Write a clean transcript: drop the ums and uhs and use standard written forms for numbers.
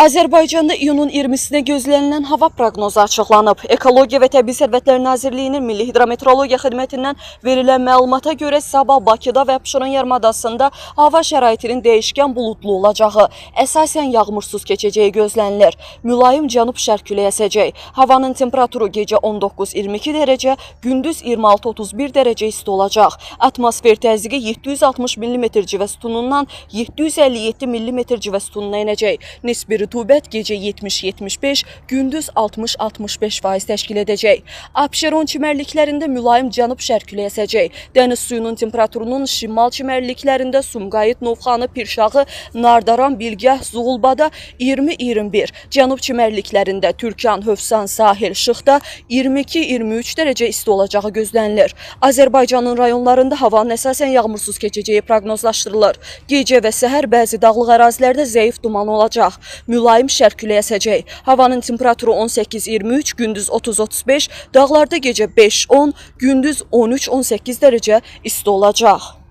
Azərbaycanda iyunun 20-sinə gözlənilən hava proqnozu açıqlanıb. Ekologiya və Təbii Sərvətlər Nazirliyinin Milli Hidrometeorologiya Xidmətindən verilən məlumata görə sabah Bakıda və Abşeron yarımadasında hava şəraitinin dəyişkən buludlu olacağı, əsasən yağmursuz keçəcəyi gözlənilir. Mülayim cənub-şərq küləyi əsəcək. Havanın temperaturu gecə 19-22 dərəcə, gündüz 26-31 dərəcə isti olacaq. Atmosfer təzyiqi 760 mm civə sütunundan 757 mm civə sütununa enəcək. Nisbi rütubət gecə 70-75, gündüz 60-65% təşkil edəcək. Abşeron çimərliklərində mülayim cənub-şərq küləyi əsəcək. Dəniz suyunun temperaturunun şimal çimərliklərində Sumqayıt, Novxanı, Pirşağı, Nardaran, Bilgəh, Zuğulbada 20-21, cənub çimərliklərində Türkan, Hövsan, Sahil, Şıxda 22-23 dərəcə isti olacağı gözlənilir. Azərbaycanın rayonlarında havanın əsasən yağmursuz keçəcəyi proqnozlaşdırılır. Gecə və səhər bəzi dağlıq ərazilərdə zəif duman olacaq. Mülayim şərq küləyi əsəcək. Havanın temperaturu 18-23, gündüz 30-35, dağlarda gecə 5-10, gündüz 13-18 dərəcə isti olacaq.